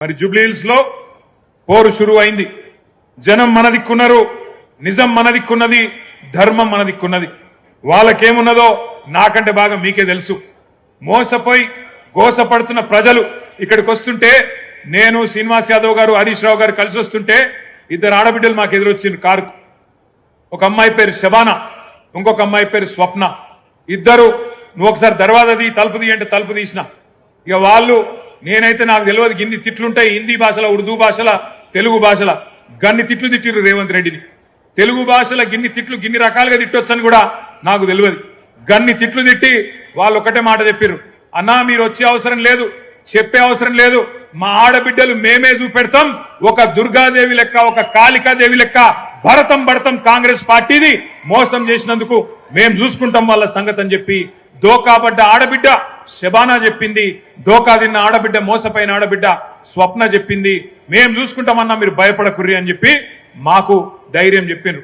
మరి జూబ్లీహిల్స్ లో పోరు షురు అయింది. జనం మన దిక్కున్నారు, నిజం మన దిక్కున్నది, ధర్మం మన దిక్కున్నది. వాళ్ళకేమున్నదో నాకంటే బాగా మీకే తెలుసు. మోసపోయి గోసపడుతున్న ప్రజలు ఇక్కడికి వస్తుంటే, నేను శ్రీనివాస్ యాదవ్ గారు హరీష్ రావు గారు కలిసి వస్తుంటే ఇద్దరు ఆడబిడ్డలు మాకు ఎదురొచ్చింది కారుకు. ఒక అమ్మాయి పేరు శబానా, ఇంకొక అమ్మాయి పేరు స్వప్న. ఇద్దరు నువ్వు ఒకసారి దర్వాజా తీ, తలుపు తీ అంటే తలుపు తీసిన. ఇక వాళ్ళు, నేనైతే నాకు తెలియదు గిన్ని తిట్లుంటాయి హిందీ భాషల, ఉర్దూ భాషల, తెలుగు భాషల. గన్ని తిట్లు తిట్టిరు రేవంత్ రెడ్డిని. తెలుగు భాషల గిన్ని తిట్లు గిన్ని రకాలుగా తిట్టొచ్చని కూడా నాకు తెలియదు. గన్ని తిట్లు తిట్టి వాళ్ళు ఒకటే మాట చెప్పారు, అన్నా మీరు వచ్చే అవసరం లేదు, చెప్పే అవసరం లేదు, మా ఆడబిడ్డలు మేమే చూపెడతాం, ఒక దుర్గాదేవి లెక్క, ఒక కాళికాదేవి లెక్క భరతం పడతాం కాంగ్రెస్ పార్టీది, మోసం చేసినందుకు మేం చూసుకుంటాం వాళ్ళ సంగతి అని చెప్పి దోకాబడ్డ ఆడబిడ్డ శబానా చెప్పింది. దోకా తిన్న ఆడబిడ్డ, మోసపోయిన ఆడబిడ్డ స్వప్న చెప్పింది, మేం చూసుకుంటామన్నా మీరు భయపడకుర్రి అని చెప్పి మాకు ధైర్యం చెప్పిండ్రు.